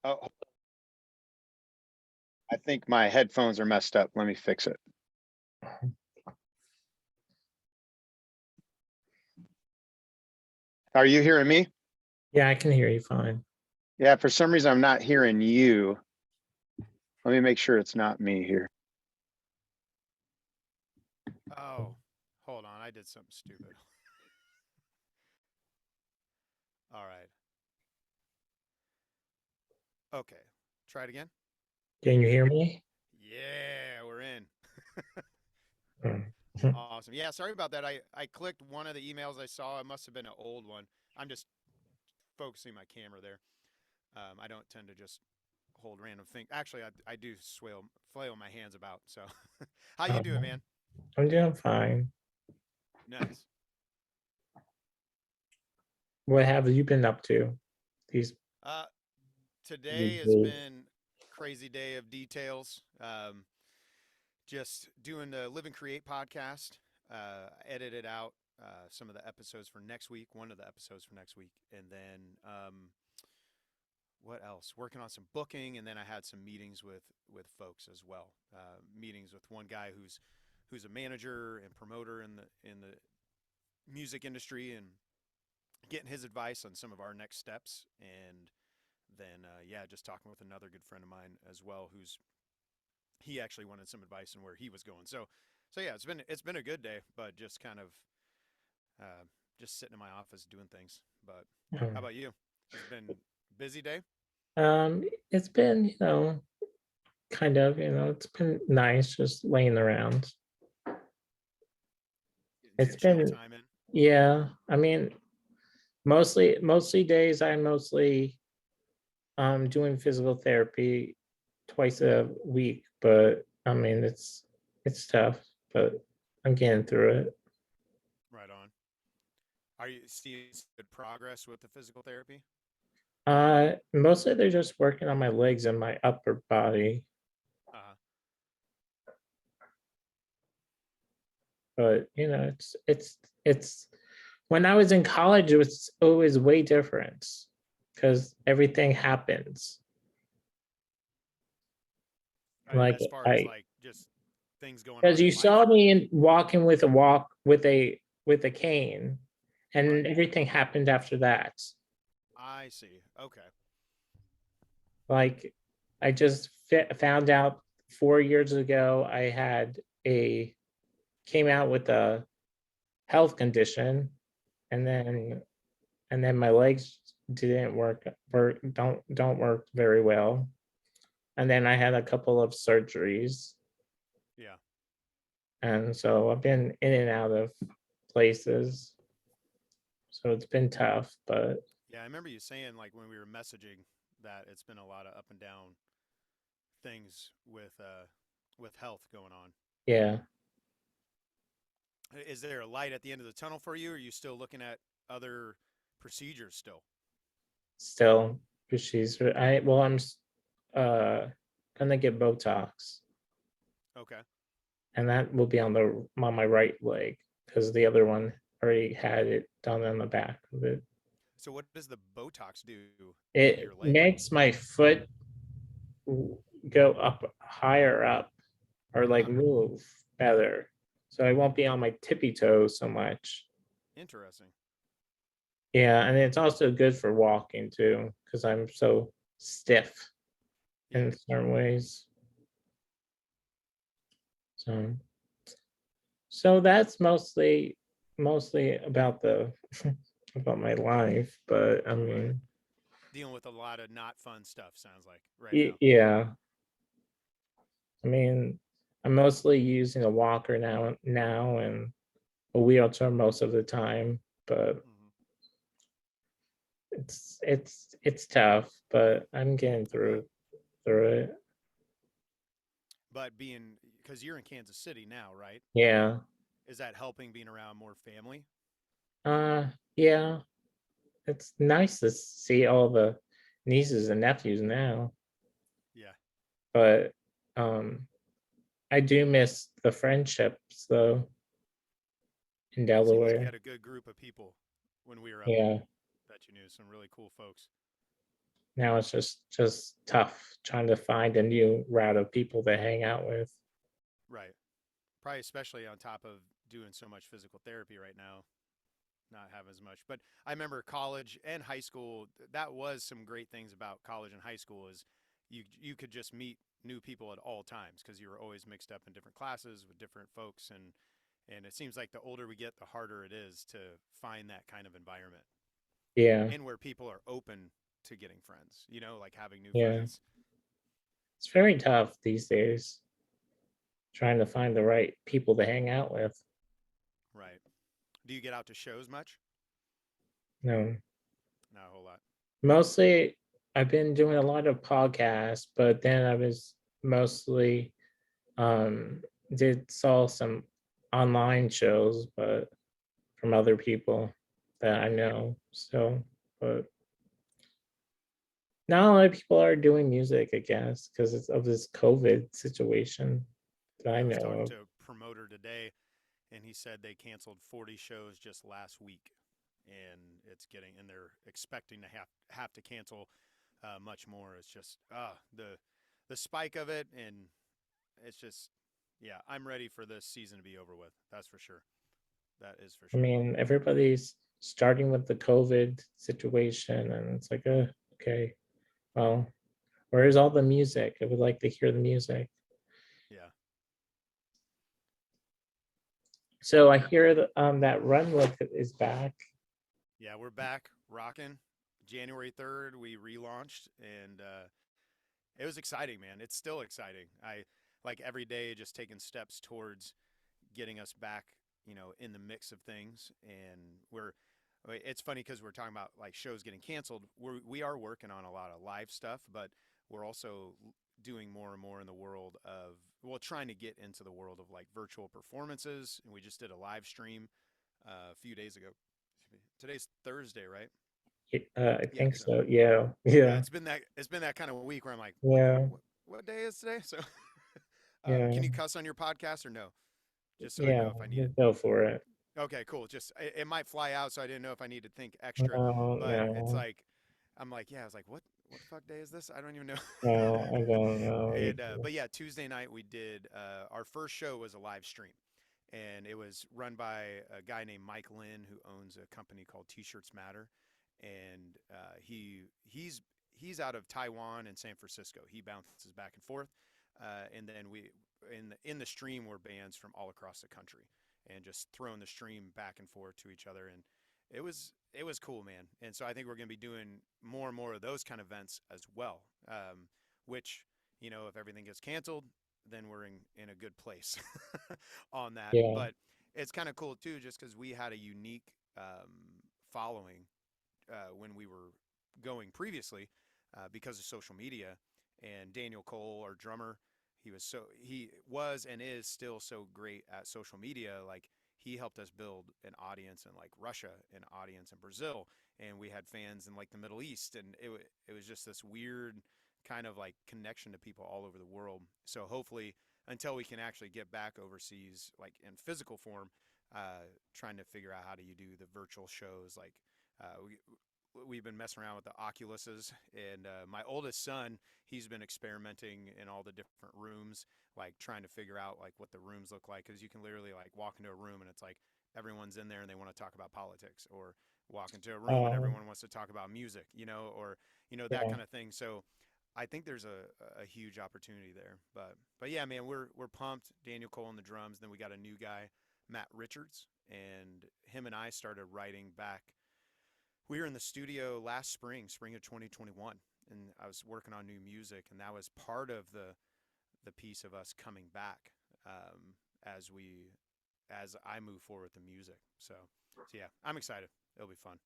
Oh, I think my headphones are messed up. Let me fix it. Are you hearing me? Yeah, I can hear you fine. Yeah, for some reason I'm not hearing you. Let me make sure it's not me here. Oh, hold on. I did something stupid. All right. Okay. Try it again. Can you hear me? Yeah, we're in. Mm. Awesome. Yeah, sorry about that. I clicked one of the emails I saw. It must have been an old one. I'm just focusing my camera there. I don't tend to just hold random things. Actually, I do flail my hands about. So, how you doing, man? I'm doing fine. Nice. What have you been up to these Uh, these Today has days? been crazy day of details. Just doing the Live and Create podcast. Edited out some of the episodes for next week, one of the episodes for next week, and then what else? Working on some booking, and then I had some meetings with folks as well. Meetings with one guy who's a manager and promoter in the music industry, and getting his advice on some of our next steps. And then yeah, just talking with another good friend of mine as well, he actually wanted some advice on where he was going. So yeah, it's been a good day, but just kind of uh, just sitting in my office doing things. But how about you? It's been busy day. It's been, kind of, it's been nice just laying around. Getting It's some chill been, time in. yeah, I mean, mostly days I'm mostly doing physical therapy twice a week, but I mean it's tough, but I'm getting through it. Right on. Are you seeing good progress with the physical therapy? Mostly they're just working on my legs and my upper body, Uh, but it's when I was in college, it was always way different because everything happens. Like as far as I, like just things going because on you in life. saw me walking with a walk with a cane, and Right. everything happened after that. I see. Okay. Like I just found out 4 years ago I had a came out with a health condition, and then my legs didn't don't work very well, and then I had a couple of surgeries, Yeah. and so I've been in and out of places, so it's been tough, but Yeah. I remember you saying like when we were messaging that it's been a lot of up and down things with health going on. yeah, Is there a light at the end of the tunnel for you? Or are you still looking at other procedures still? still she's I well I'm uh gonna get Botox, Okay. and that will be on my right leg because the other one already had it done on the back of it. So what does the Botox do to It your leg? makes my foot go up higher up, or like Huh. move better, so I won't be on my tippy toes so much. Interesting. Yeah, and it's also good for walking too because I'm so stiff Yeah. in certain ways. So that's mostly about the about my life, but I Right. mean, Dealing with a lot of not fun stuff sounds like right now. yeah, I mean, I'm mostly using a walker now and a wheelchair most of the time, but Hmm. it's tough, but I'm getting I bet. through it. But being because you're in Kansas City now, right? Yeah. Is that helping being around more family? Uh yeah, it's nice to see all the nieces and nephews now, Yeah. but um I do miss the friendships though in Seemed like you Delaware. had a good group of people when we were up there Yeah. that you knew, some really cool folks. now it's just tough trying to find a new route of people to hang out with. Right. Probably especially on top of doing so much physical therapy right now, not have as much. But I remember college and high school. That was some great things about college and high school is you could just meet new people at all times because you were always mixed up in different classes with different folks, and it seems like the older we get, the harder it is to find that kind of environment Yeah, and where people are open to getting friends. You know, like having new yeah. friends. It's very tough these days trying to find the right people to hang out with. Right. Do you get out to shows much? No, Not a whole lot. mostly I've been doing a lot of podcasts, but then I was mostly um did saw some online shows, but from other people that I know. So, but not a lot of people are doing music, I guess, because it's of this COVID situation that I Yeah, I was know talking of. to a promoter today, and he said they canceled 40 shows just last week, and and they're expecting to have to cancel much more. It's just the spike of it, and it's just yeah, I'm ready for this season to be over with. That's for sure. That is for I sure. mean, everybody's starting with the COVID situation, and it's like, okay, well, where's all the music? I would like to hear the music. Yeah. So I hear that that Run With It is back. Yeah, we're back rocking. January 3rd, we relaunched, and it was exciting, man. It's still exciting. I like every day just taking steps towards getting us back, in the mix of things. And it's funny because we're talking about like shows getting canceled. We are working on a lot of live stuff, but we're also doing more and more in the world of, well, trying to get into the world of like virtual performances. And we just did a live stream a few days ago. Today's Thursday, right? I Yeah. think So so. Yeah, yeah, yeah, it's been that kind of a week where I'm like, yeah, what day is today? So, yeah, can you cuss on your podcast or no? Just so I yeah. know if I need it. Go for it. Okay, cool. Just it might fly out, so I didn't know if I need to think extra. No, But it's no, like, I'm like, yeah. I was like, what the fuck day is this? I don't even know. no. I don't know And either. but yeah, Tuesday night we did our first show was a live stream, and it was run by a guy named Mike Lynn who owns a company called T-Shirts Matter, and he's out of Taiwan and San Francisco. He bounces back and forth, and then we in the stream were bands from all across the country, and just throwing the stream back and forth to each other, and it was cool, man. And so I think we're going to be doing more and more of those kind of events as well. Which if everything gets canceled, then we're in a good place on that. Yeah, But it's kind of cool too, just because we had a unique following when we were going previously because of social media. And Daniel Cole, our drummer, he was and is still so great at social media. Like he helped us build an audience in like Russia, an audience in Brazil, and we had fans in like the Middle East, and it was just this weird kind of like connection to people all over the world. So hopefully, until we can actually get back overseas, like in physical form, trying to figure out how do you do the virtual shows. Like we've been messing around with the Oculuses, and my oldest son, he's been experimenting in all the different rooms, like trying to figure out like what the rooms look like, because you can literally like walk into a room and it's like everyone's in there and they want to talk about politics, or walk into a room and um, everyone wants to talk about music, or that yeah. kind of thing. So I think there's a huge opportunity there. But yeah, man, we're pumped. Daniel Cole on the drums. Then we got a new guy, Matt Richards, and him and I started writing back. We were in the studio last spring of 2021, and I was working on new music, and that was part of the piece of us coming back as I move forward with the music. So yeah, I'm excited. It'll be fun.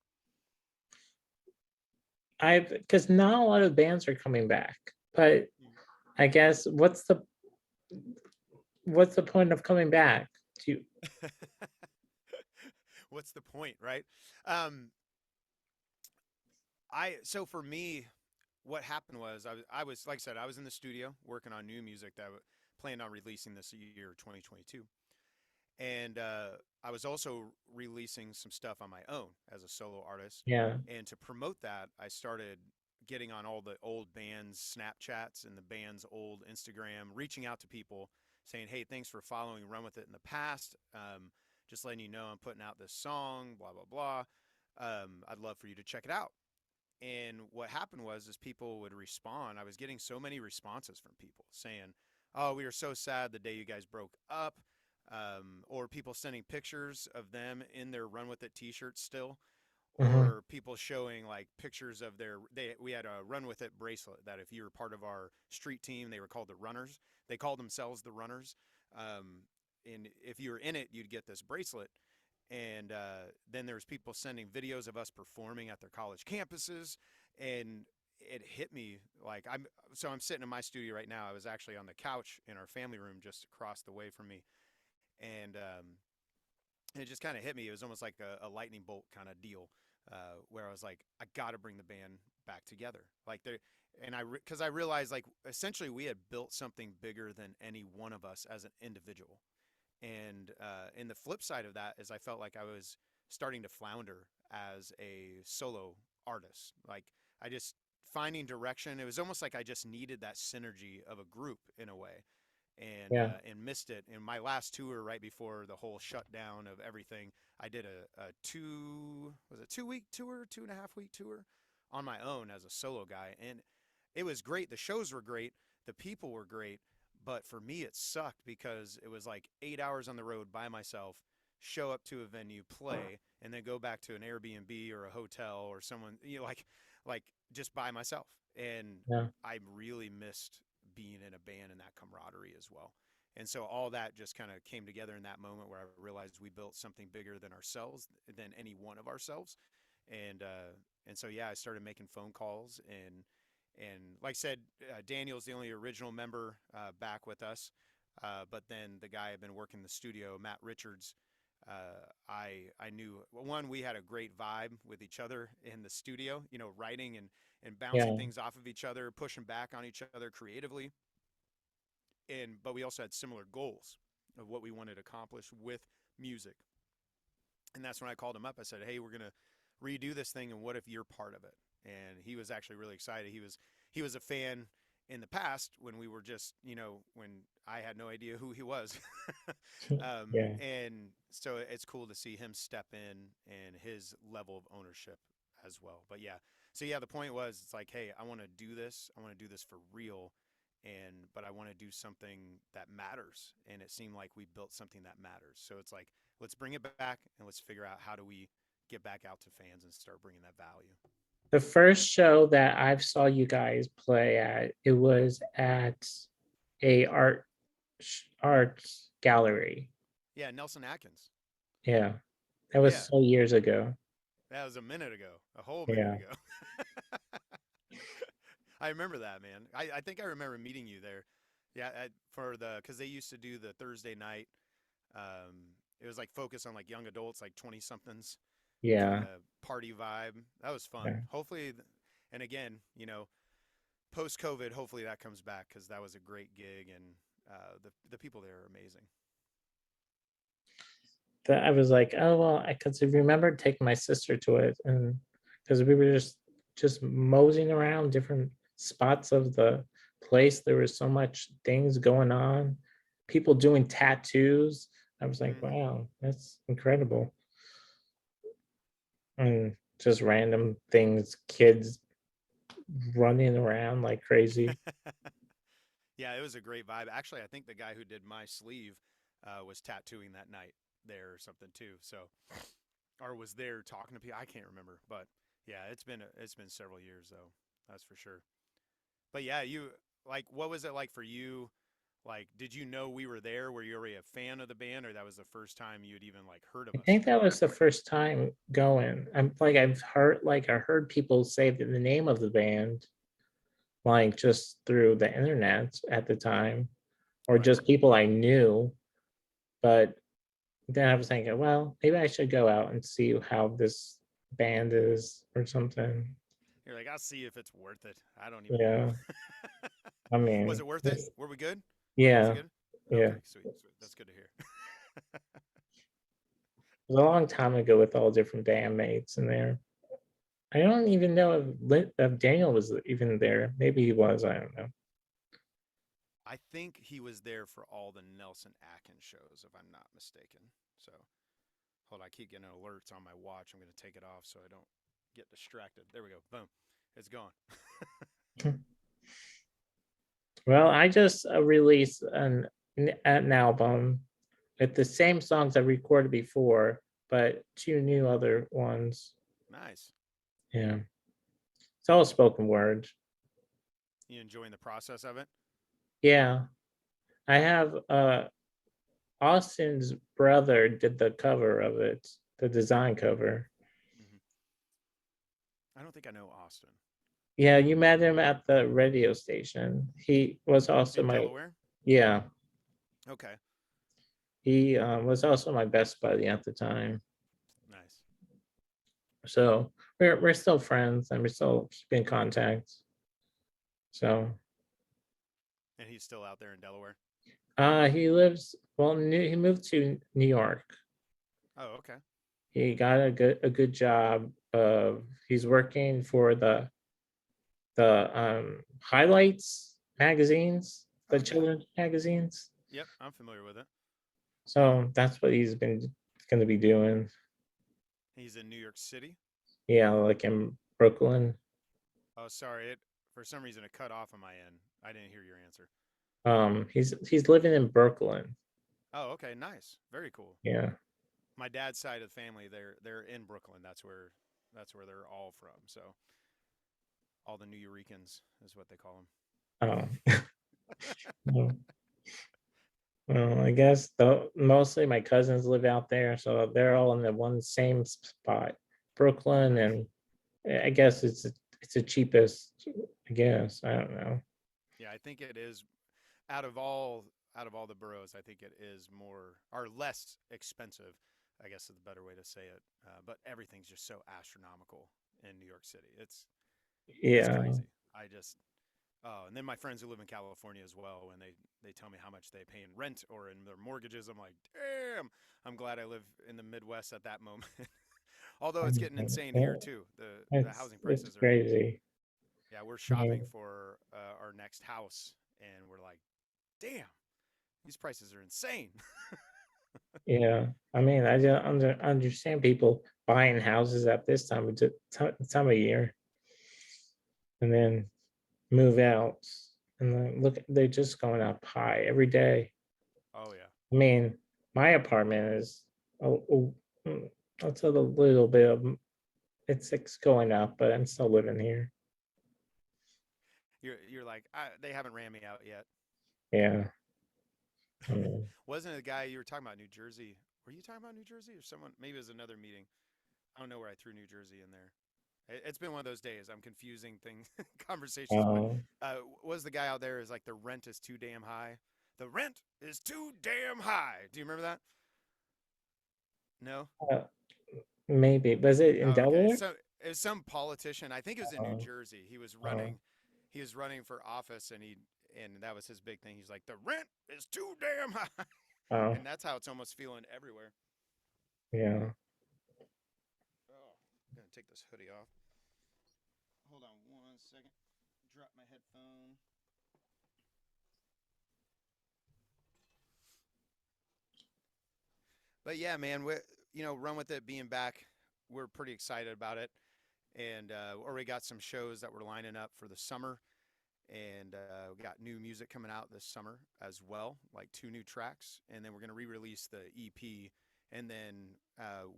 Because not a lot of bands are coming back, but I guess what's the point of coming back? To What's the point, right? Um, so for me, what happened was I was like I said, I was in the studio working on new music that I planned on releasing this year 2022, and I was also releasing some stuff on my own as a solo artist. yeah, And to promote that, I started getting on all the old bands Snapchats and the band's old Instagram, reaching out to people saying, hey, thanks for following Run With It in the past. Just letting you know I'm putting out this song, blah, blah, blah. I'd love for you to check it out. And what happened was is people would respond. I was getting so many responses from people saying, oh, we were so sad the day you guys broke up. Or people sending pictures of them in their Run With It t-shirts still. Or people showing like pictures of we had a Run With It bracelet that if you were part of our street team, they were called the Runners. They called themselves the Runners. And if you were in it, you'd get this bracelet. And then there's people sending videos of us performing at their college campuses. And it hit me like I'm sitting in my studio right now. I was actually on the couch in our family room just across the way from me. And it just kind of hit me. It was almost like a lightning bolt kind of deal. Where I was like, I got to bring the band back together. Like because I realized like essentially we had built something bigger than any one of us as an individual. And the flip side of that is I felt like I was starting to flounder as a solo artist. Like I just finding direction. It was almost like I just needed that synergy of a group in a way. And missed it. In my last tour, right before the whole shutdown of everything, I did a 2-week tour, 2.5-week tour on my own as a solo guy. And it was great. The shows were great. The people were great. But for me, it sucked because it was like 8 hours on the road by myself, show up to a venue, play, and then go back to an Airbnb or a hotel or someone, like just by myself. And I really missed being in a band and that camaraderie as well. And so all that just kind of came together in that moment where I realized we built something bigger than ourselves, than any one of ourselves. And so, yeah, I started making phone calls and like I said, Daniel's the only original member back with us. But then the guy I've been working the studio, Matt Richards, I knew, one, we had a great vibe with each other in the studio, writing and bouncing things off of each other, pushing back on each other creatively. But we also had similar goals of what we wanted to accomplish with music. And that's when I called him up. I said, hey, we're going to redo this thing. And what if you're part of it? And he was actually really excited. He was a fan in the past when we were just, when I had no idea who he was. And so it's cool to see him step in and his level of ownership as well. But yeah, so yeah, the point was, it's like, hey, I want to do this. I want to do this for real. But I want to do something that matters. And it seemed like we built something that matters. So it's like, let's bring it back and let's figure out how do we get back out to fans and start bringing that value. The first show that I saw you guys play at, it was at a art gallery. Yeah, Nelson Atkins. Yeah, that was so years ago. That was a minute ago, a whole minute ago. I remember that, man. I think I remember meeting you there. Yeah, because they used to do the Thursday night. It was like focused on like young adults, like 20-somethings. Yeah. Party vibe. That was fun. Hopefully, and again, post-COVID, hopefully that comes back because that was a great gig and the people there are amazing. I was like, oh, well, I could remember taking my sister to it, and because we were just moseying around different spots of the place. There was so much things going on, people doing tattoos. I was like, wow, that's incredible. And just random things, kids running around like crazy. Yeah, it was a great vibe. Actually, I think the guy who did my sleeve was tattooing that night there or something too. So, or was there talking to people. I can't remember, but yeah, it's been several years though. That's for sure. But yeah, what was it like for you? Like, did you know we were there? Were you already a fan of the band, or that was the first time you'd even like heard of us? I think that was the first time going. I've heard people say the name of the band, like just through the internet at the time, or just people I knew. But then I was thinking, well, maybe I should go out and see how this band is or something. You're like, I'll see if it's worth it. I don't even know. I mean, was it worth it? Were we good? Yeah. Was it good? Yeah. Okay, sweet. That's good to hear. It was a long time ago with all different bandmates in there. I don't even know if Daniel was even there. Maybe he was. I don't know. I think he was there for all the Nelson Atkins shows, if I'm not mistaken. So hold on, I keep getting alerts on my watch. I'm going to take it off so I don't get distracted. There we go. Boom. It's gone. Well, I just released an album with the same songs I recorded before, but two new other ones. Nice. Yeah, it's all spoken word. You enjoying the process of it? Yeah, I have Austin's brother did the cover of it, the design cover. Hmm. I don't think I know Austin. Yeah, you met him at the radio station. He was also In my, Delaware? yeah, Okay. he was also my best buddy at the time. Nice. So we're still friends and we're still in contact. So And he's still out there in Delaware? he lives he moved to New York. Oh, okay. He got a good job of he's working for the highlights magazines, the Okay. children's magazines. Yep, I'm familiar with it. So that's what he's been going to be doing. He's in New York City? Yeah, like in Brooklyn. Oh, sorry. For some reason it cut off on my end. I didn't hear your answer. He's living in Brooklyn. Oh, okay, nice. Very cool. Yeah. My dad's side of the family, they're in Brooklyn. That's where they're all from. So all the New Eurekans is what they call Oh. Well, I guess mostly my cousins live out there, so they're all in the one same spot, Brooklyn, them. Nice. and I guess it's the cheapest. I guess I don't know. Yeah, I think it is out of all the boroughs, I think it is more or less expensive, I guess is the better way to say it. But everything's just so astronomical in New York City. It's Yeah, crazy. I just Oh, and then my friends who live in California as well, when they tell me how much they pay in rent or in their mortgages, I'm like, damn, I'm glad I live in the Midwest at that moment. Although it's getting insane here too. The housing it's prices are, crazy. yeah, we're Yeah, shopping for our next house, and we're like, damn, these prices are insane. yeah. I mean, I don't understand people buying houses at this time of year and then move out and then look, they're just going up high every day. Oh yeah, I mean, my apartment is it's a little bit of it's going up, but I'm still living here. you're like, they haven't ran me out yet. Yeah. I mean, Wasn't it the guy you were talking about, New Jersey? Were you talking about New Jersey or someone? Maybe it was another meeting. I don't know where I threw New Jersey in there. It's been one of those days. I'm confusing things, conversations. But uh, was the guy out there is like the rent is too damn high? The rent is too damn high. Do you remember that? No. uh, maybe was it in Oh, okay. Delaware? So it was some politician. I think it was in New Uh, Jersey. He was uh, running. He was running for office, and that was his big thing. He's like, the rent is too damn high, uh, and that's how it's almost feeling everywhere. yeah. Oh, I'm gonna take this hoodie off. Hold on 1 second. Drop my headphone. But yeah, man, run with it being back. We're pretty excited about it, and already got some shows that we're lining up for the summer, and we got new music coming out this summer as well, like 2 new tracks, and then we're gonna re-release the EP, and then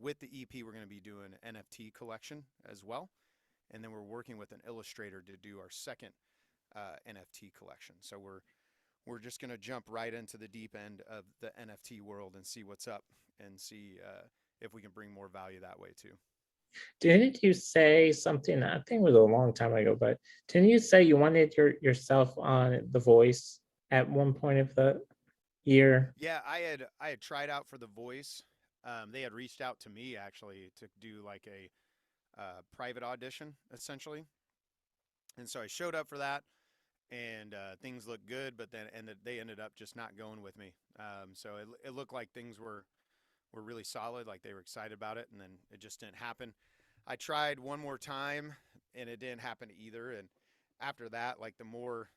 with the EP, we're gonna be doing an NFT collection as well, and then we're working with an illustrator to do our second NFT collection. So we're just gonna jump right into the deep end of the NFT world and see what's up and see if we can bring more value that way too. Didn't you say something? I think it was a long time ago, but didn't you say you wanted yourself on The Voice at one point of the year? Yeah, I had tried out for The Voice. They had reached out to me actually to do like a private audition essentially, and so I showed up for that, and things looked good, but then they ended up just not going with me. So it looked like things were really solid, like they were excited about it, and then it just didn't happen. I tried one more time and it didn't happen either. And after that, like the more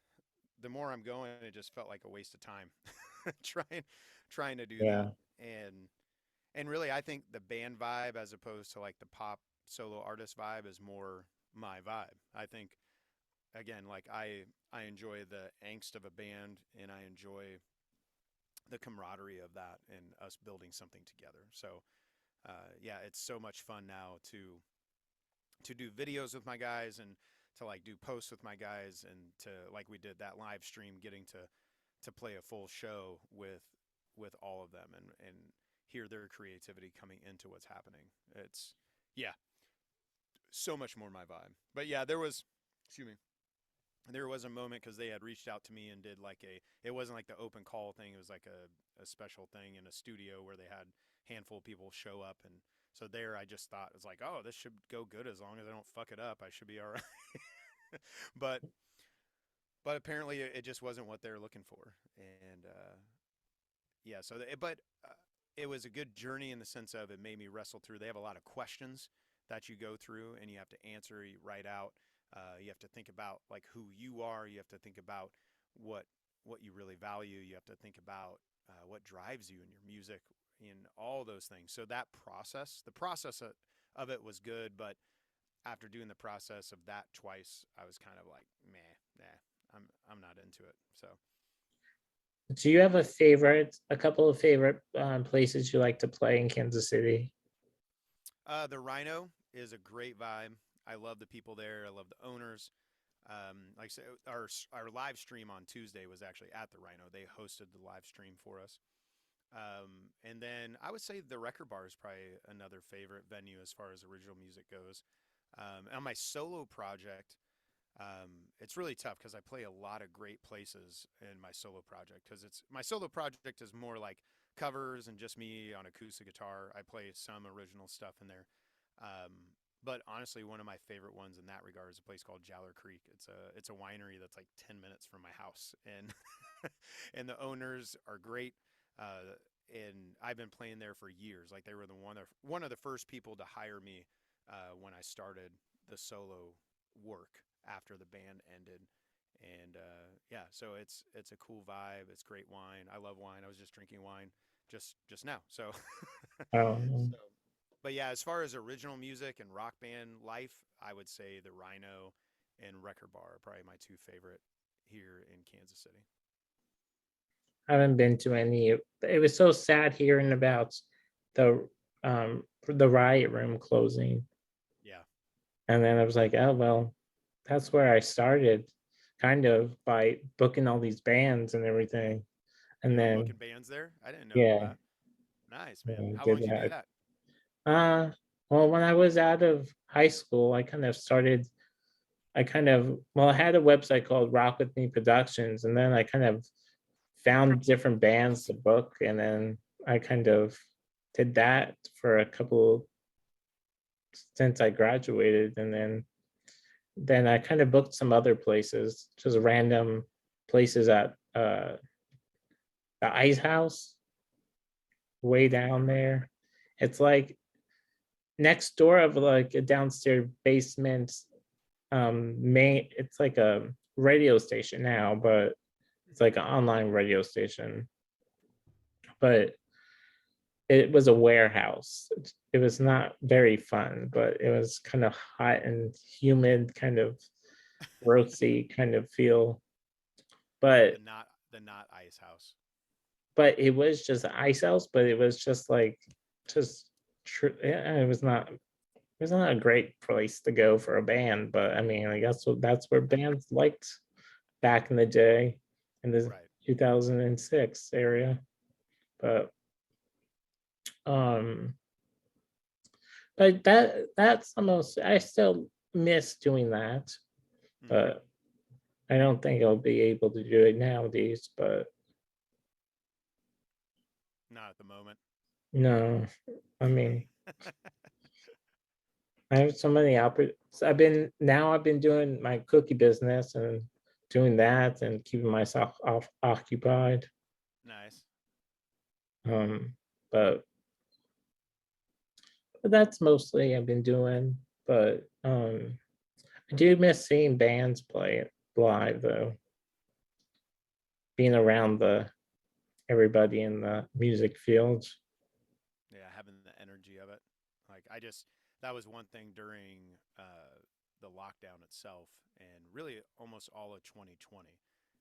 I'm going, it just felt like a waste of time trying trying to do Yeah. that. And really, I think the band vibe as opposed to like the pop solo artist vibe is more my vibe. I think again, like I enjoy the angst of a band and I enjoy the camaraderie of that and us building something together. So yeah, it's so much fun now to do videos with my guys and to like do posts with my guys and to like we did that live stream, getting to play a full show with all of them and hear their creativity coming into what's happening. It's yeah, so much more my vibe. But yeah, there was, excuse me, there was a moment because they had reached out to me and did like it wasn't like the open call thing, it was like a special thing in a studio where they had a handful of people show up. And so there I just thought, it's like, oh, this should go good as long as I don't fuck it up, I should be all right. but but apparently it just wasn't what they're looking for. And yeah, so but it was a good journey in the sense of it made me wrestle through. They have a lot of questions that you go through and you have to answer, you write out. You have to think about like who you are. You have to think about what what you really value. You have to think about what drives you in your music, in all those things. So that process, the process of it was good, but after doing the process of that twice, I was kind of like, meh, nah, I'm not into it. So Do you have a couple of favorite places you like to play in Kansas City? the Rhino is a great vibe. I love the people there. I love the owners. Like I said, our live stream on Tuesday was actually at the Rhino. They hosted the live stream for us. And then I would say the Record Bar is probably another favorite venue as far as original music goes. On my solo project, it's really tough because I play a lot of great places in my solo project because it's my solo project is more like covers and just me on acoustic guitar. I play some original stuff in there. But honestly, one of my favorite ones in that regard is a place called Jowler Creek. It's a winery that's like 10 minutes from my house, and and the owners are great. And I've been playing there for years. Like they were one of the first people to hire me when I started the solo work after the band ended. And yeah, so it's a cool vibe. It's great wine. I love wine. I was just drinking wine just now. So Oh, so but yeah, as far as original music and rock band life, I would say the Rhino and Record Bar are probably my two favorite here in Kansas City. I haven't been to any. It was so sad hearing about the Riot Room closing, Yeah. and then I was like, oh well, that's where I started, kind of by booking all these bands and everything, You and were then booking bands there? I didn't know yeah, that. Nice, man. I How long did did you do that. that? Uh, well, when I was out of high school, I kind of started. I had a website called Rock With Me Productions, and then I kind of found different bands to book, and then I kind of did that for a couple since I graduated, and then I kind of booked some other places, just random places at the Ice House way down there. It's like next door of like a downstairs basement main. It's like a radio station now, but it's like an online radio station. But it was a warehouse. It was not very fun, but it was kind of hot and humid, kind of roasty kind of feel. But The not Ice House. it was just ice house, but it was just like just yeah, it was not a great place to go for a band, but I mean, I guess that's where bands liked back in the day in the Right. 2006 area. But um but that's almost, I still miss doing that, Hmm. but I don't think I'll be able to do it nowadays. But Not at the moment. no, I mean, I have so many opportunities. I've been doing my cookie business and doing that and keeping myself occupied. Nice. Um, but that's mostly I've been doing. but I do miss seeing bands play it live though. Being around the everybody in the music fields. Yeah, having the energy of it. Like that was one thing during the lockdown itself, and really almost all of 2020,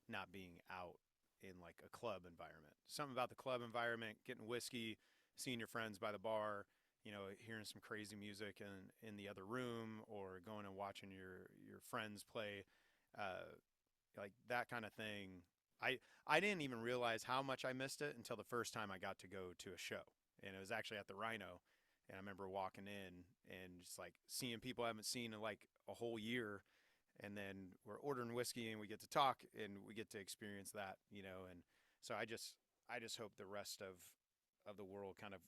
not being out in like a club environment. Something about the club environment, getting whiskey, seeing your friends by the bar, hearing some crazy music in the other room, or going and watching your friends play, uh, like that kind of thing. I didn't even realize how much I missed it until the first time I got to go to a show, and it was actually at the Rhino. And I remember walking in and just like seeing people I haven't seen in like a whole year, and then we're ordering whiskey and we get to talk and we get to experience that, and so I just hope the rest of the world kind of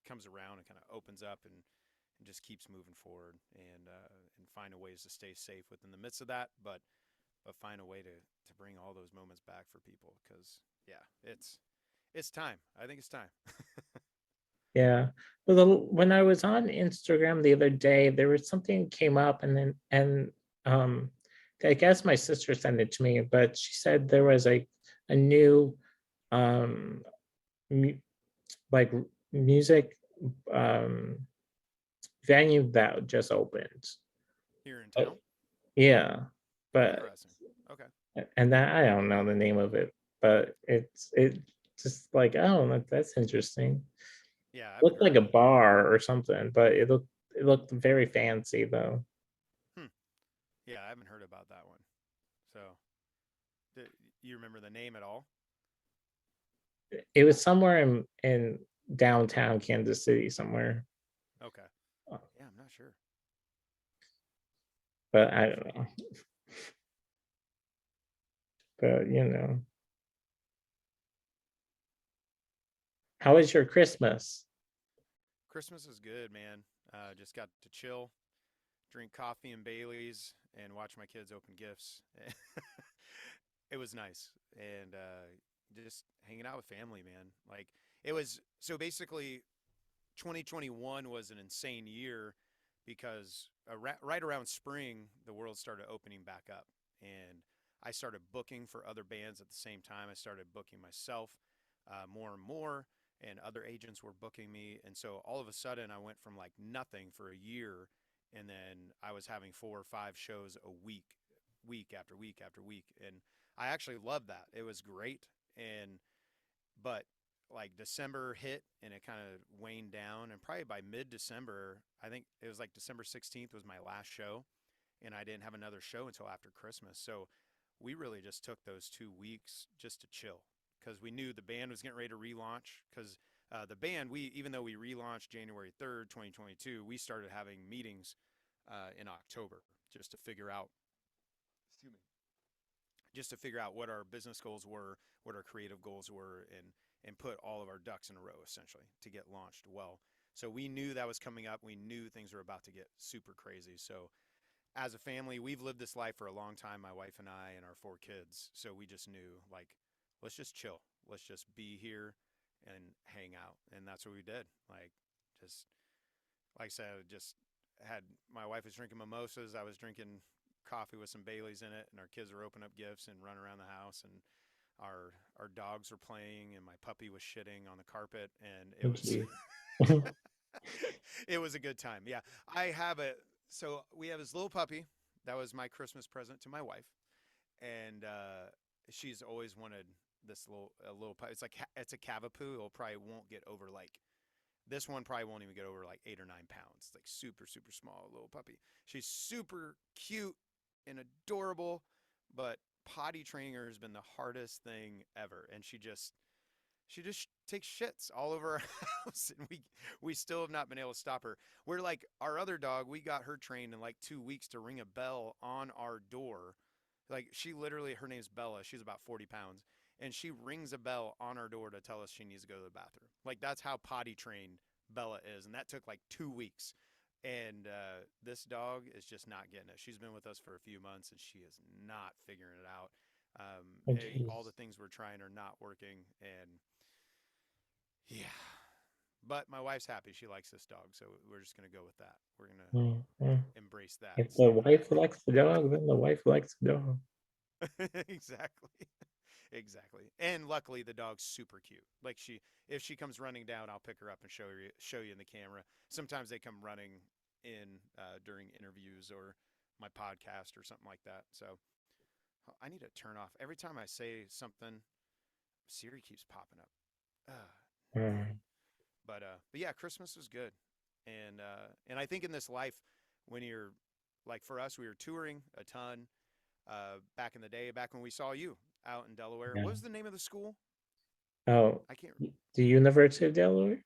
comes around and kind of opens up and just keeps moving forward, and finding ways to stay safe within the midst of that, but find a way to bring all those moments back for people, because yeah, it's time. I think it's time. Yeah. Well, when I was on Instagram the other day, there was something came up, and I guess my sister sent it to me, but she said there was a new um mu- like music um venue that just opened. Here in Uh, town. yeah, but Interesting. Okay. and that I don't know the name of it, but it just like, oh, that's interesting. Yeah, I haven't Looked heard like of a it. bar or something, but it looked very fancy though. Hmm. Yeah, I haven't heard about that one. So, do you remember the name at all? It was somewhere in downtown Kansas City somewhere, Okay. Yeah, I'm not sure. but I don't know. But how was your Christmas? Christmas is good, man. Just got to chill, drink coffee and Bailey's, and watch my kids open gifts. It was nice, and just hanging out with family, man. Like it was. So basically, 2021 was an insane year because right around spring, the world started opening back up, and I started booking for other bands at the same time. I started booking myself more and more, and other agents were booking me. And so all of a sudden, I went from like nothing for a year, and then I was having 4 or 5 shows a week, week after week after week, and I actually loved that. It was great, and but like December hit and it kind of waned down, and probably by mid-December, I think it was like December 16th was my last show, and I didn't have another show until after Christmas. So we really just took those 2 weeks just to chill, because we knew the band was getting ready to relaunch. Because the band, we even though we relaunched January 3rd, 2022, we started having meetings in October just to figure out, excuse me, just to figure out what our business goals were, what our creative goals were, and put all of our ducks in a row essentially to get launched well. So we knew that was coming up. We knew things were about to get super crazy. So as a family, we've lived this life for a long time, my wife and I and our 4 kids. So we just knew, like, let's just chill. Let's just be here and hang out. And that's what we did. Like, just like I said, I just had my wife was drinking mimosas. I was drinking coffee with some Baileys in it, and our kids were opening up gifts and running around the house, and our dogs were playing, and my puppy was shitting on the carpet, and it Thank was you. it was a good time. Yeah, I have a so we have this little puppy. That was my Christmas present to my wife, and she's always wanted this little puppy. It's a Cavapoo. It'll probably won't get over like this one probably won't even get over like 8 or 9 pounds. It's like super, super small little puppy. She's super cute and adorable, but potty training her has been the hardest thing ever. And she just takes shits all over our house, and we still have not been able to stop her. We're like our other dog, we got her trained in like 2 weeks to ring a bell on our door. Like she literally, her name's Bella. She's about 40 pounds, and she rings a bell on our door to tell us she needs to go to the bathroom. Like that's how potty trained Bella is, and that took like 2 weeks. And this dog is just not getting it. She's been with us for a few months, and she is not figuring it out. Oh, All geez. the things we're trying are not working, and yeah, But my wife's happy. She likes this dog, so we're just gonna go with that. We're gonna Mhm. embrace that. If the Stay with wife likes the dog, then the wife likes the dog. that. Exactly. Exactly. And luckily the dog's super cute. Like if she comes running down, I'll pick her up and show you in the camera. Sometimes they come running in during interviews or my podcast or something like that. So I need to turn off every time I say something. Siri keeps popping up. Annoying. Mm. But yeah, Christmas was good, and I think in this life, when you're like for us, we were touring a ton back in the day, back when we saw you out in Delaware. Yeah. What was the name of the school? Oh, I can't. the University of Delaware?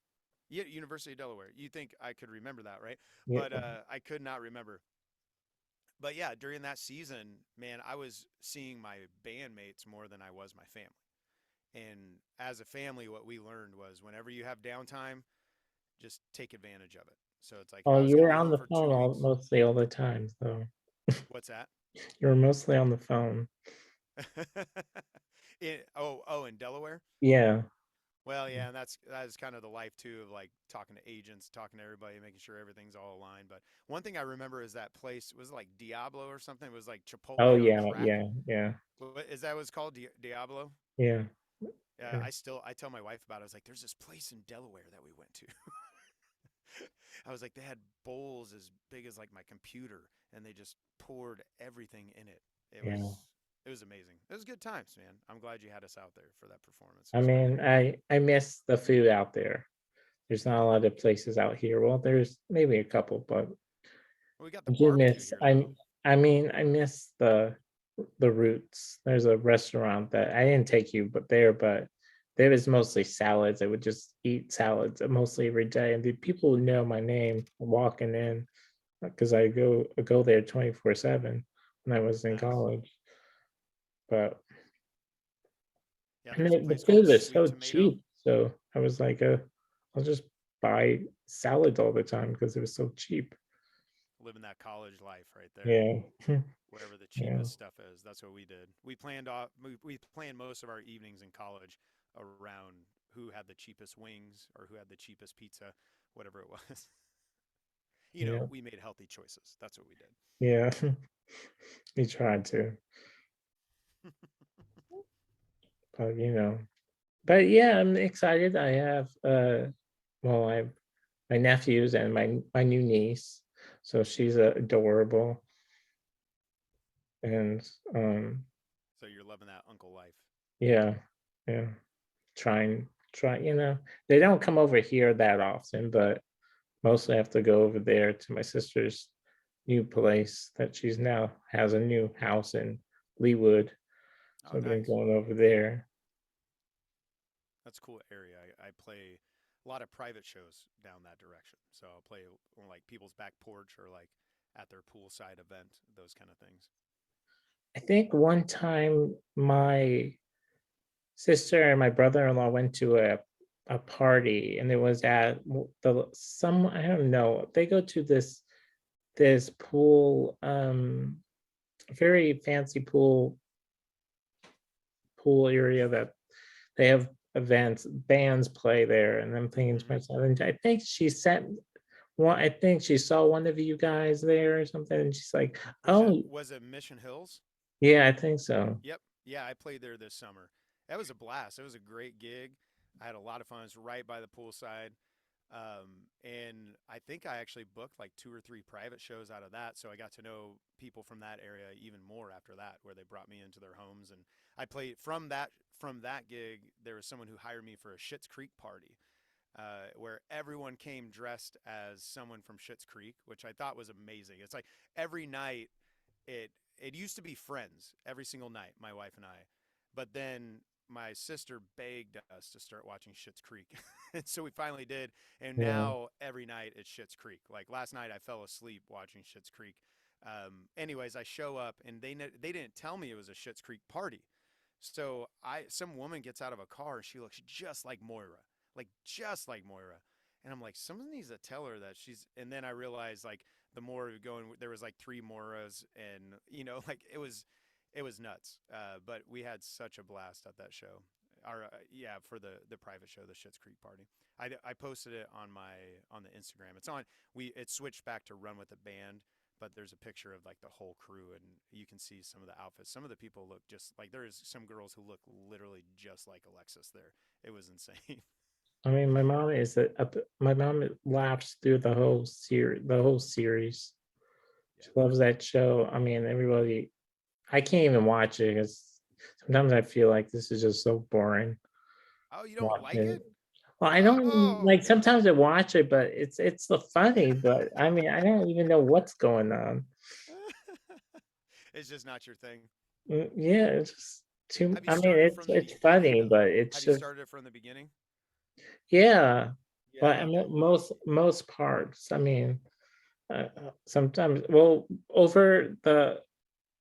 Yeah, University of Delaware. You think I could remember that, right? Yeah. But I could not remember. But yeah, during that season, man, I was seeing my bandmates more than I was my family. And as a family, what we learned was whenever you have downtime, just take advantage of it. So it's like if Oh, I was you going to were be on home the for phone 2 weeks, mostly all the time, so what's that? you were mostly on the phone. In Delaware. Yeah. Well, yeah, and that is kind of the life too of like talking to agents, talking to everybody, making sure everything's all aligned. But one thing I remember is that place was like Diablo or something. It was like Oh Chipotle on yeah, crack. yeah, yeah, Is that what it's called? Diablo? yeah, Yeah, yeah, I tell my wife about it. I was like, there's this place in Delaware that we went to. I was like, they had bowls as big as like my computer, and they just poured everything in it. It yeah. was it was amazing. It was good times, man. I'm glad you had us out there for that performance. It I was great. mean, I miss the food out there. There's not a lot of places out here. Well, there's maybe a couple, but Well, we got I the do barbecue miss. here though. I mean, I miss the roots. There's a restaurant that I didn't take you, but there was mostly salads. I would just eat salads mostly every day, and the people would know my name walking in because I go there 24/7 when I was in Nice. college. But Yeah, and there's a the place called food was Sweet so Tomato. cheap, so I was like, I'll just buy salads all the time because it was so cheap. Living that college life right there. Yeah, Wherever the yeah, cheapest stuff is. That's what we did. We planned most of our evenings in college around who had the cheapest wings or who had the cheapest pizza, whatever it was. yeah, We made healthy choices. That's what we did. yeah. We tried to, but but yeah, I'm excited. I have well, I have my nephews and my new niece, so she's adorable, and So you're loving that uncle life. yeah, yeah. Try. They don't come over here that often, but mostly I have to go over there to my sister's new place that she's now has a new house in Leewood. Oh, So I've been nice. going over there. That's a cool area. I play a lot of private shows down that direction. So I'll play on like people's back porch or like at their poolside event, those kind of things. I think one time my sister and my brother-in-law went to a party and it was at the some I don't know. They go to this pool, very fancy pool area that they have events, bands play there, and I'm thinking to Mm-hmm. myself, and I think she sent one. I think she saw one of you guys there or something, and she's like, "Oh, Was it Mission Hills? yeah, I think so." Yep. Yeah, I played there this summer. That was a blast. It was a great gig. I had a lot of fun. It's right by the poolside. And I think I actually booked like 2 or 3 private shows out of that. So I got to know people from that area even more after that, where they brought me into their homes. And I played from that gig. There was someone who hired me for a Schitt's Creek party, where everyone came dressed as someone from Schitt's Creek, which I thought was amazing. It's like every night it used to be Friends every single night, my wife and I, but then my sister begged us to start watching Schitt's Creek, and so we finally did. And Yeah, now every night it's Schitt's Creek. Like last night, I fell asleep watching Schitt's Creek. Anyways, I show up and they didn't tell me it was a Schitt's Creek party. So some woman gets out of a car and she looks just like Moira, like just like Moira. And I'm like, someone needs to tell her that she's. And then I realized like the more we going, there was like 3 Moiras, and like it was nuts. But we had such a blast at that show. yeah, for the private show, the Schitt's Creek party. I posted it on the Instagram. It switched back to Run with the Band, but there's a picture of like the whole crew, and you can see some of the outfits. Some of the people look just like, there is some girls who look literally just like Alexis there. It was insane. I mean, my mom laughs through the whole series. The whole series. She Yeah. loves that show. I mean, everybody. I can't even watch it because sometimes I feel like this is just so boring. Oh, you don't like Watching it? it. Well, I don't even, Oh, like, sometimes I watch it, but it's the funny. But I mean, I don't even know what's going on. it's just not your thing. Yeah, it's just too. Have you I mean, started from the it's beginning funny, though? but it's Have you just, started it from the beginning? yeah. But Yeah. I Okay. mean, most parts. I mean, sometimes, well, over the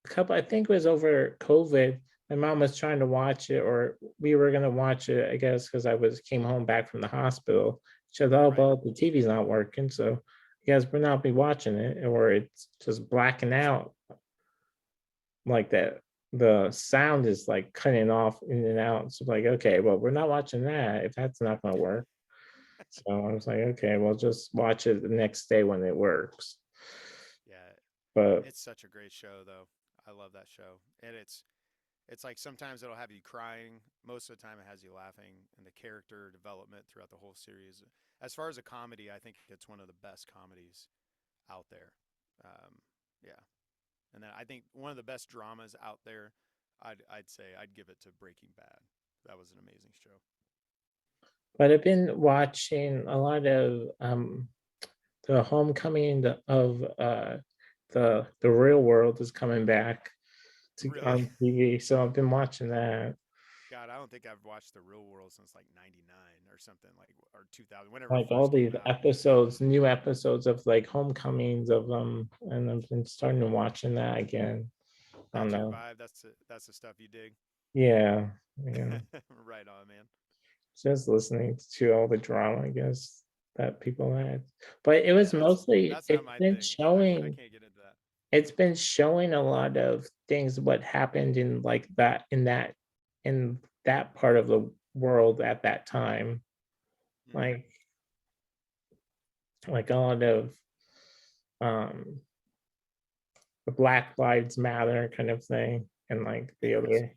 couple, I think it was over COVID. My mom was trying to watch it, or we were gonna watch it, I guess, because came home back from the hospital. She said, "Oh, Right. well, the TV's not working, so I guess we're not be watching it, or it's just blacking out like that. The sound is like cutting off in and out. So like, okay, well, we're not watching that if that's not gonna work." So I was like, okay, well, just watch it the next day when it works. Yeah. But It's such a great show though. I love that show. And it's like sometimes it'll have you crying. Most of the time it has you laughing, and the character development throughout the whole series. As far as a comedy, I think it's one of the best comedies out there. Yeah. And then I think one of the best dramas out there, I'd say I'd give it to Breaking Bad. That was an amazing show. I've been watching a lot of the homecoming of the real world is coming back to Really? on TV. So I've been watching that. God, I don't think I've watched The Real World since like 99 or something, like, or 2000, whenever it Like all first came these out. episodes, new episodes of like homecomings of them, and I've been starting to watching that again. I don't That's your know. vibe. That's the stuff you dig. Yeah, yeah. Right on, man. Just listening to all the drama, I guess, that people had. But it Yeah, was mostly, that's not my thing. I can't get into that. it's been showing a lot of things what happened in like in that part of the world at that time. Hmm. Like a lot of um the Black Lives Matter kind of thing, and like the Interesting.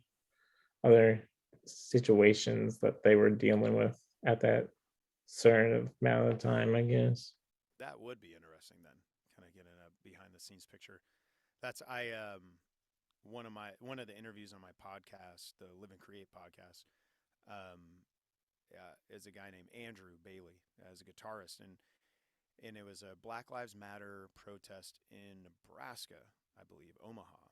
other situations that they were dealing with at that certain amount of time, I guess. That would be interesting then. Kind of getting a behind the scenes picture. That's I one of the interviews on my podcast, the Live and Create podcast, um, is a guy named Andrew Bailey as a guitarist, and it was a Black Lives Matter protest in Nebraska, I believe, Omaha.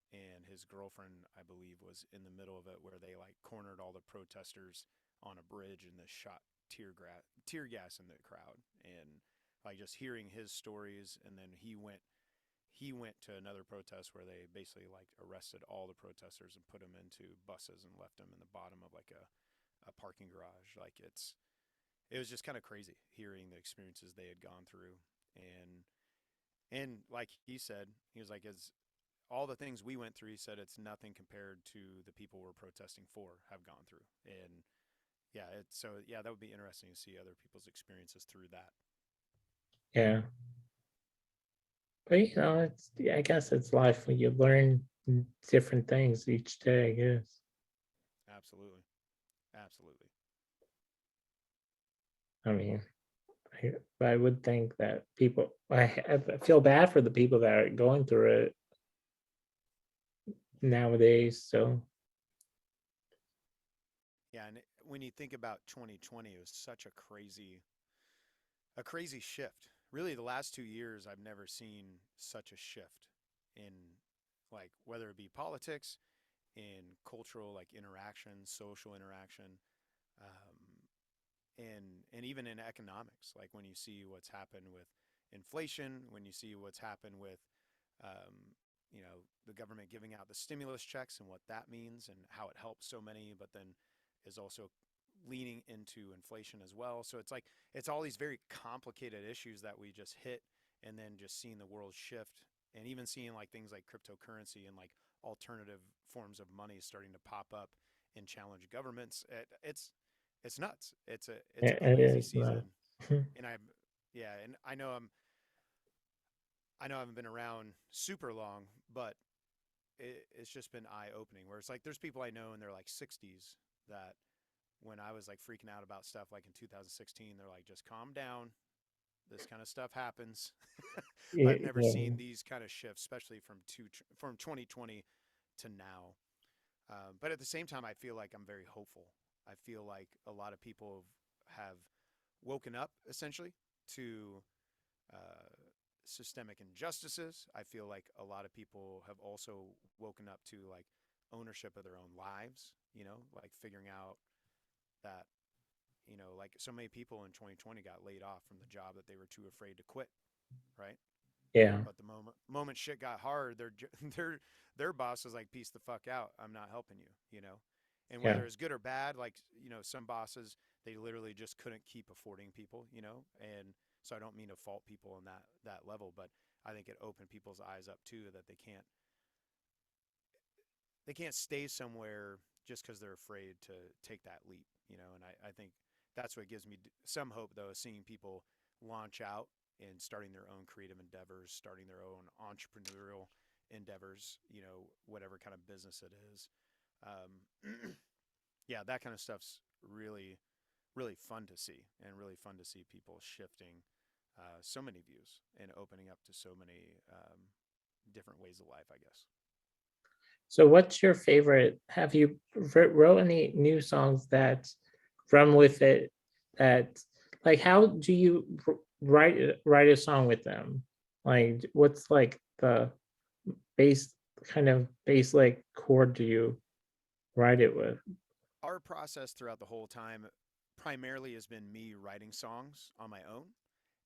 And his girlfriend, I believe, was in the middle of it, where they like cornered all the protesters on a bridge and they shot tear gas in the crowd. And like just hearing his stories, and then he went to another protest where they basically like arrested all the protesters and put them into buses and left them in the bottom of like a parking garage. Like it was just kind of crazy hearing the experiences they had gone through. And like he said, he was like, as all the things we went through, he said it's nothing compared to the people we're protesting for have gone through. And yeah, that would be interesting to see other people's experiences through that. Yeah. But it's, yeah, I guess it's life when you learn different things each day, I guess. Absolutely. Absolutely. I mean, I would think that people, I feel bad for the people that are going through it nowadays. So Yeah, and when you think about 2020, it was such a crazy shift. Really, the last 2 years, I've never seen such a shift in, like, whether it be politics, in cultural like interaction, social interaction, um, and even in economics. Like when you see what's happened with inflation, when you see what's happened with um, the government giving out the stimulus checks and what that means and how it helps so many, but then is also leaning into inflation as well. So it's like it's all these very complicated issues that we just hit, and then just seeing the world shift, and even seeing like things like cryptocurrency and like alternative forms of money starting to pop up and challenge governments. It's nuts. It's a It crazy is season, not. and yeah, and I know I haven't been around super long, but it's just been eye opening. Where it's like there's people I know in their like 60s that when I was like freaking out about stuff like in 2016, they're like, just calm down. This kind of stuff happens. But I've never Yeah. seen these kind of shifts, especially from 2020 to now. But at the same time, I feel like I'm very hopeful. I feel like a lot of people have woken up essentially to uh, systemic injustices. I feel like a lot of people have also woken up to like ownership of their own lives, like figuring out that, like so many people in 2020 got laid off from the job that they were too afraid to quit, right? Yeah. But the moment shit got hard, their boss was like, "Peace the fuck out. I'm not helping you." And Yeah. whether it's good or bad, like some bosses they literally just couldn't keep affording people. And so I don't mean to fault people on that level, but I think it opened people's eyes up too that they can't stay somewhere just because they're afraid to take that leap. And I think that's what gives me some hope though, is seeing people launch out and starting their own creative endeavors, starting their own entrepreneurial endeavors, whatever kind of business it is. Yeah, that kind of stuff's really, really fun to see, and really fun to see people shifting so many views and opening up to so many different ways of life, I guess. So what's your favorite? Have you wrote any new songs that run with it, that like how do you write a song with them? Like what's like the bass kind of bass like chord do you write it with? Our process throughout the whole time primarily has been me writing songs on my own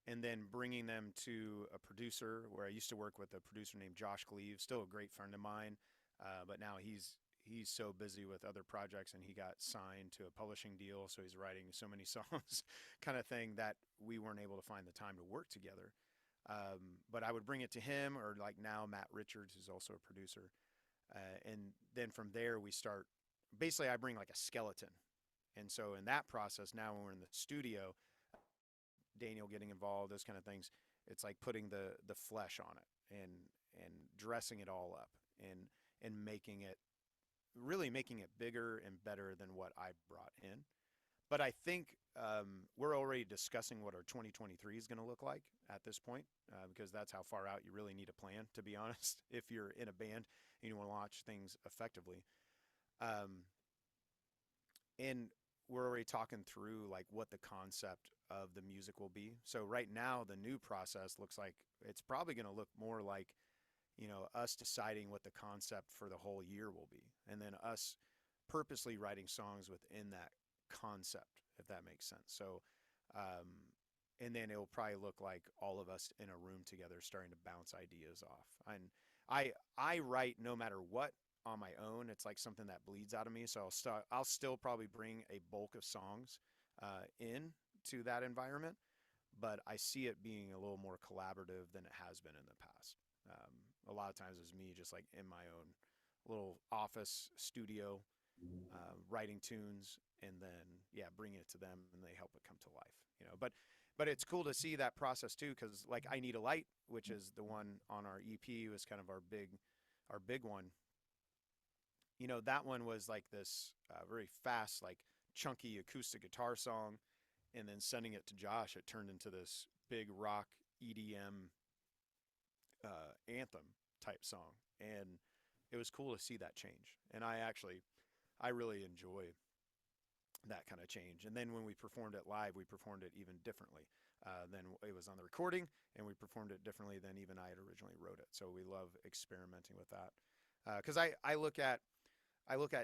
and then bringing them to a producer, where I used to work with a producer named Josh Cleave, still a great friend of mine. But now he's so busy with other projects, and he got signed to a publishing deal, so he's writing so many songs, kind of thing, that we weren't able to find the time to work together. But I would bring it to him, or like now Matt Richards, who's also a producer, and then from there we start. Basically, I bring like a skeleton, and so in that process, now when we're in the studio, Daniel getting involved, those kind of things, it's like putting the flesh on it, and dressing it all up, and making it bigger and better than what I brought in. But I think we're already discussing what our 2023 is going to look like at this point, because that's how far out you really need a plan, to be honest, if you're in a band and you want to launch things effectively. Um, and we're already talking through like what the concept of the music will be. So right now, the new process looks like it's probably going to look more like, us deciding what the concept for the whole year will be, and then us purposely writing songs within that concept, if that makes sense. So, and then it'll probably look like all of us in a room together starting to bounce ideas off. And I write no matter what on my own. It's like something that bleeds out of me. So I'll still probably bring a bulk of songs in to that environment, but I see it being a little more collaborative than it has been in the past. A lot of times it's me just like in my own little office studio, writing tunes, and then yeah, bringing it to them, and they help it come to life. But it's cool to see that process too, because like I Need a Light, which is the one on our EP, was kind of our big one. That one was like this very fast, like chunky acoustic guitar song, and then sending it to Josh, it turned into this big rock EDM anthem type song, and it was cool to see that change. And I really enjoy that kind of change. And then when we performed it live, we performed it even differently than it was on the recording, and we performed it differently than even I had originally wrote it. So we love experimenting with that, because I look at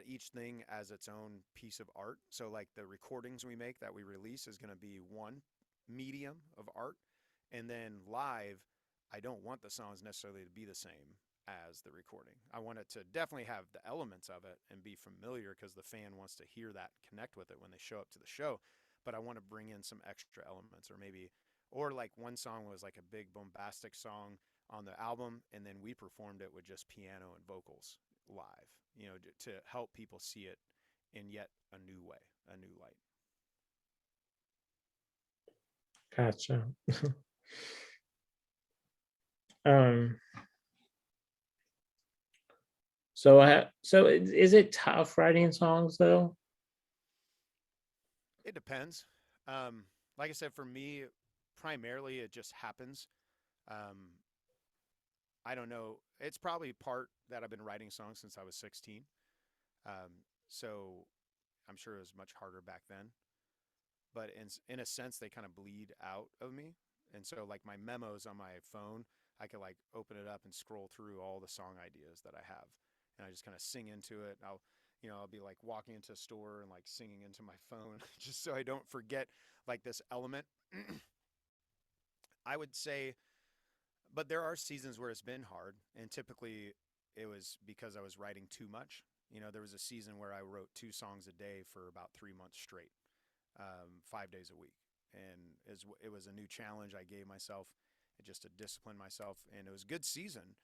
each thing as its own piece of art. So like the recordings we make that we release is going to be one medium of art, and then live, I don't want the songs necessarily to be the same as the recording. I want it to definitely have the elements of it and be familiar, because the fan wants to hear that, connect with it when they show up to the show. But I want to bring in some extra elements, or like one song was like a big bombastic song on the album, and then we performed it with just piano and vocals live, to help people see it in yet a new way, a new light. Gotcha. um so is it tough writing songs though? It depends. Like I said, for me, primarily it just happens. Um, I don't know. It's probably part that I've been writing songs since I was 16. So I'm sure it was much harder back then. But in a sense, they kind of bleed out of me. And so, like my memos on my phone, I could like open it up and scroll through all the song ideas that I have, and I just kind of sing into it. I'll be like walking into a store and like singing into my phone, just so I don't forget like this element. I would say, but there are seasons where it's been hard, and typically it was because I was writing too much. There was a season where I wrote 2 songs a day for about 3 months straight, 5 days a week. And it was a new challenge I gave myself, just to discipline myself. And it was a good season.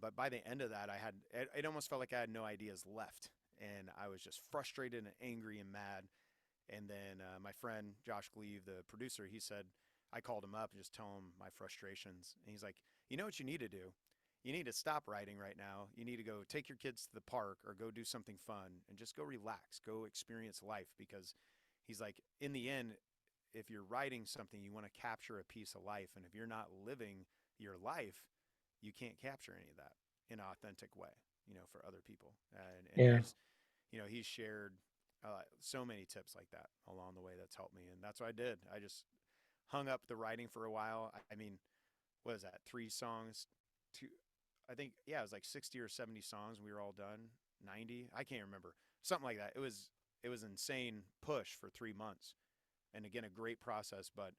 But by the end of that, it almost felt like I had no ideas left. And I was just frustrated and angry and mad. And then my friend, Josh Gleave, the producer, he said, I called him up and just tell him my frustrations. And he's like, you know what you need to do? You need to stop writing right now. You need to go take your kids to the park or go do something fun and just go relax, go experience life. Because he's like, in the end, if you're writing something, you want to capture a piece of life. And if you're not living your life, you can't capture any of that in an authentic way, for other people. And Yeah. he's shared so many tips like that along the way that's helped me. And that's what I did. I just hung up the writing for a while. I mean, what is that? 3 songs, two, I think, yeah, it was like 60 or 70 songs. We were all done. 90. I can't remember. Something like that. It was insane push for 3 months. And again, a great process, but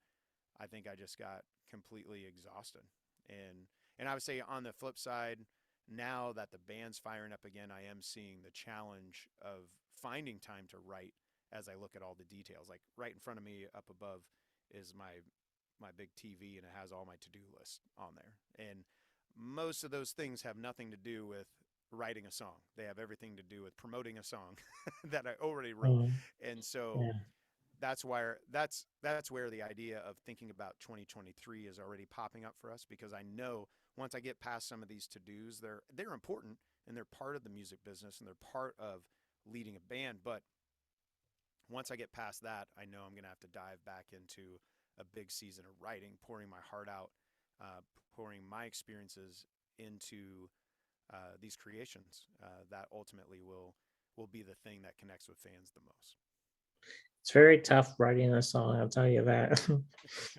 I think I just got completely exhausted. And I would say on the flip side, now that the band's firing up again, I am seeing the challenge of finding time to write as I look at all the details. Like right in front of me up above is my big TV, and it has all my to-do list on there. And most of those things have nothing to do with writing a song. They have everything to do with promoting a song that I already wrote. Mhm. And so Yeah. that's where the idea of thinking about 2023 is already popping up for us, because I know once I get past some of these to-dos, they're important and they're part of the music business and they're part of leading a band. But once I get past that, I know I'm going to have to dive back into a big season of writing, pouring my heart out, pouring my experiences into these creations that ultimately will be the thing that connects with fans the most. It's very tough writing a song, I'll tell you that.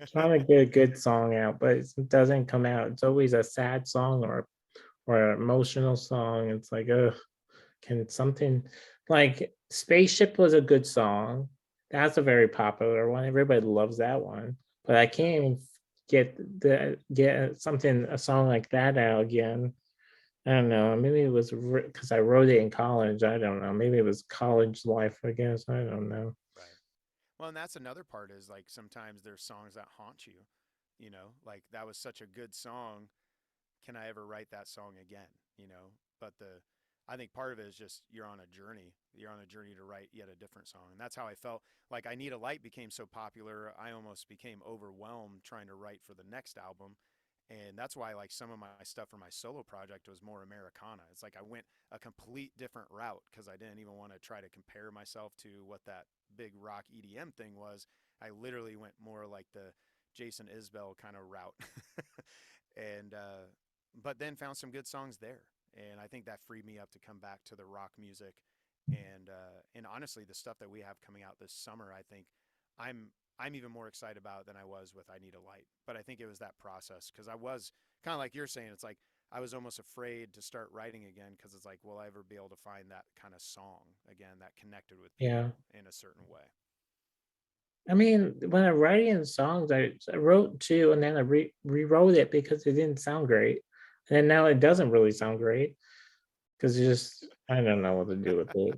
Trying to get a good song out, but it doesn't come out. It's always a sad song or an emotional song. It's like, can something like Spaceship was a good song. That's a very popular one. Everybody loves that one. But I can't even get something a song like that out again. I don't know. Maybe it was because I wrote it in college. I don't know. Maybe it was college life, I guess. I don't know. Right. Well, and that's another part is like sometimes there's songs that haunt you, like that was such a good song. Can I ever write that song again? But I think part of it is just you're on a journey. You're on a journey to write yet a different song. And that's how I felt. Like I Need a Light became so popular, I almost became overwhelmed trying to write for the next album. And that's why like some of my stuff for my solo project was more Americana. It's like I went a complete different route because I didn't even want to try to compare myself to what that big rock EDM thing was. I literally went more like the Jason Isbell kind of route. and but then found some good songs there, and I think that freed me up to come back to the rock music. And honestly, the stuff that we have coming out this summer, I think I'm I'm even more excited about than I was with I Need a Light. But I think it was that process, because I was kind of like you're saying. It's like I was almost afraid to start writing again, because it's like, will I ever be able to find that kind of song again that connected with people Yeah. in a certain way? I mean, when I'm writing songs, I wrote two and then I rewrote it because it didn't sound great. And then now it doesn't really sound great because it just, I don't know what to do with it.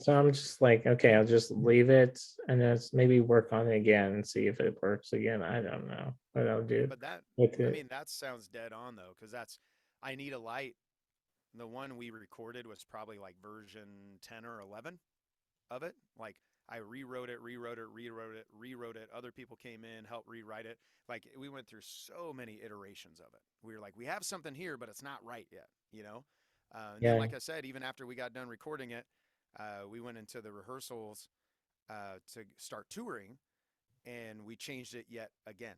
So I'm just like, okay, I'll just leave it and then maybe work on it again and see if it works again. I don't know what I'll do But that, with I it. mean, that sounds dead on though, because that's I Need a Light. The one we recorded was probably like version 10 or 11. of it. Like I rewrote it. Other people came in, helped rewrite it. Like we went through so many iterations of it. We were like, we have something here, but it's not right yet, you know? And then, Yeah. like I said, even after we got done recording it, we went into the rehearsals to start touring, and we changed it yet again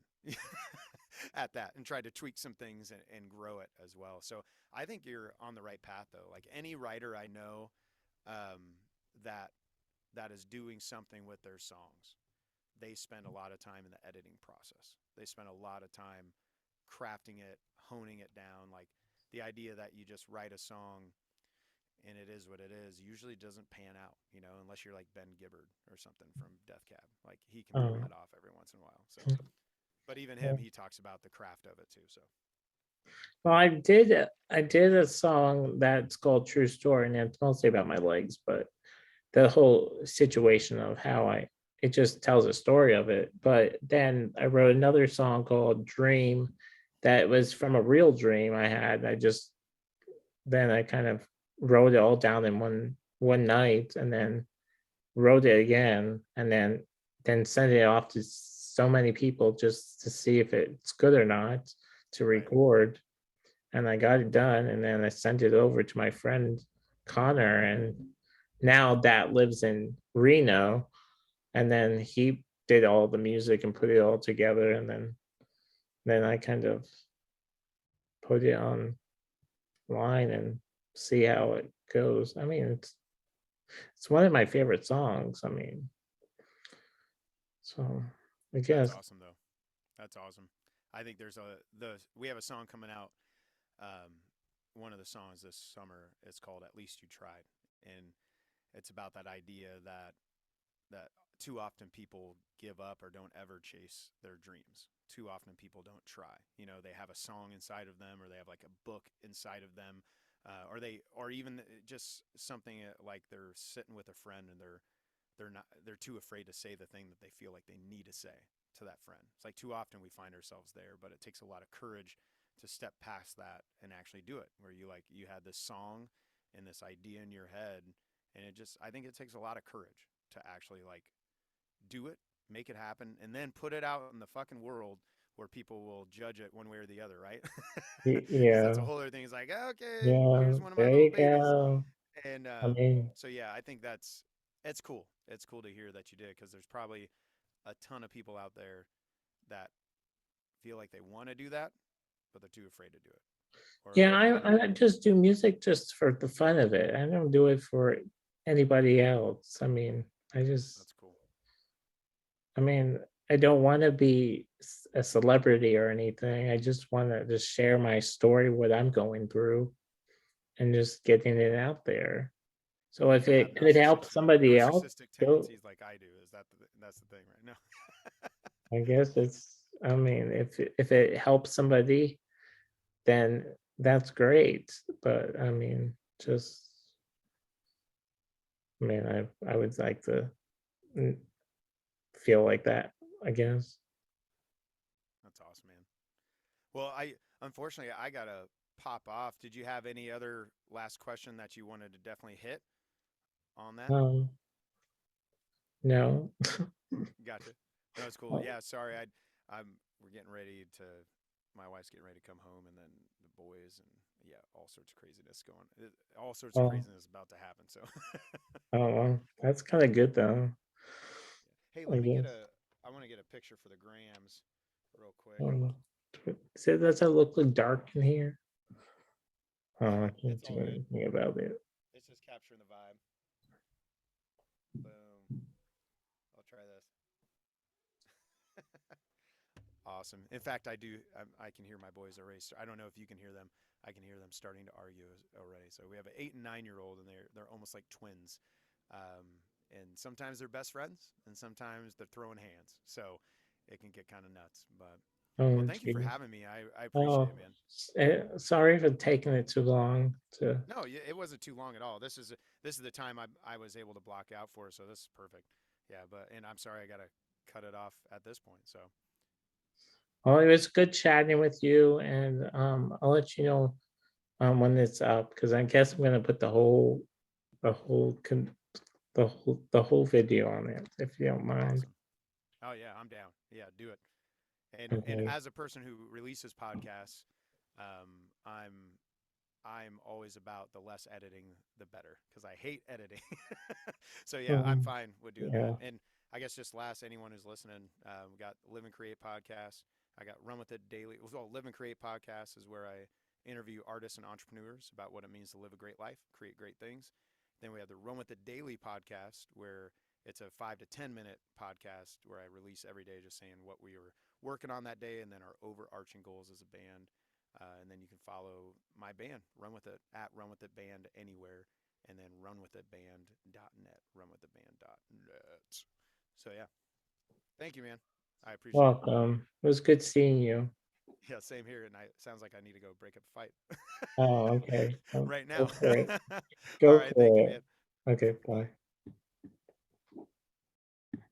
at that and tried to tweak some things and grow it as well. So I think you're on the right path, though. Like any writer I know that is doing something with their songs, they spend a lot of time in the editing process. They spend a lot of time crafting it, honing it down. Like the idea that you just write a song and it is what it is usually doesn't pan out, you know, unless you're like Ben Gibbard or something from Death Cab. Like he can pull Oh. that off every once in a while. So, but even him, Yeah. he talks about the craft of it too. So, Well, I did a song that's called True Story, and it's mostly about my legs, but the whole situation of how it just tells a story of it. But then I wrote another song called Dream that was from a real dream I had. Then I kind of wrote it all down in one night, and then wrote it again, and then sent it off to so many people just to see if it's good or not to right. record. And I got it done, and then I sent it over to my friend Connor, and now that lives in Reno, and then he did all the music and put it all together, and then I kind of put it online and see how it goes. I mean, it's one of my favorite songs. I mean, so I That's guess. awesome, though. That's awesome. I think we have a song coming out. One of the songs this summer is called "At Least You Tried," and it's about that idea that too often people give up or don't ever chase their dreams. Too often people don't try. You know, they have a song inside of them, or they have like a book inside of them, or even just something like they're sitting with a friend and they're too afraid to say the thing that they feel like they need to say to that friend. It's like too often we find ourselves there, but it takes a lot of courage to step past that and actually do it. Where you had this song and this idea in your head, and I think it takes a lot of courage to actually like do it, make it happen, and then put it out in the fucking world where people will judge it one way or the other, right? Because that's a Yeah, whole other thing. It's like, okay, yeah, here's one of my there little you babies, go. and I mean, so yeah, I think it's cool. It's cool to hear that you did, because there's probably a ton of people out there that feel like they want to do that, but they're too afraid to do it. Or yeah, I just do music just for the fun of it. I don't do it for anybody else. I mean, that's cool. I mean, I don't want to be a celebrity or anything. I just want to just share my story, what I'm going through, and just getting it out there. So You if don't have it could help somebody else, narcissistic go. tendencies like I do. That's the thing, right? No. I guess I mean, if it helps somebody, then that's great. But I mean, I would like to mm, feel like that, I guess. That's awesome, man. Well, I unfortunately I gotta pop off. Did you have any other last question that you wanted to definitely hit on that? Um, no. Gotcha. No, it's cool. Oh, Yeah, sorry. We're getting ready to. My wife's getting ready to come home, and then the boys, and yeah, all sorts of craziness going. All sorts of oh, craziness about to happen. So, well, that's kind of good though, hey, I let me get guess. a. I want to get a picture for the grams, real quick. Um, does that look like dark in here? Oh, I It's can't do all good. anything about it. It's just capturing the vibe. Boom. I'll try this. Awesome. In fact, I can hear my boys already. I don't know if you can hear them. I can hear them starting to argue already. So we have an 8 and 9-year-old, and they're almost like twins. And sometimes they're best friends, and sometimes they're throwing hands. So it can get kind of nuts. But well, Oh, thank you for geez. having me. I appreciate Oh, it, man. sorry for taking it too long to. No, it wasn't too long at all. This is the time I was able to block out for. So this is perfect. Yeah, and I'm sorry I got to cut it off at this point. So. Well, it was good chatting with you, and I'll let you know when it's up because I guess I'm gonna put the whole the whole video on it, if you don't mind. Awesome. Oh yeah, I'm down. Yeah, do it. And Okay. as a person who releases podcasts, I'm always about the less editing, the better, because I hate editing. So yeah, I'm fine with doing Yeah. that. And I guess just last, anyone who's listening, we got Live and Create podcast. I got Run With It Daily. Well, Live and Create podcast is where I interview artists and entrepreneurs about what it means to live a great life, create great things. Then we have the Run With It Daily podcast, where it's a 5 to 10 minute podcast where I release every day, just saying what we were working on that day and then our overarching goals as a band. And then you can follow my band, Run With It, at Run With It Band anywhere, and then runwithitband.net, runwithitband.net. So yeah, thank you, man. I appreciate it. Welcome. It was good seeing you. Yeah, same here. And sounds like I need to go break up a fight. Oh, okay. Right Go now. for it. All Go right, thank you, for man. it. Okay, bye.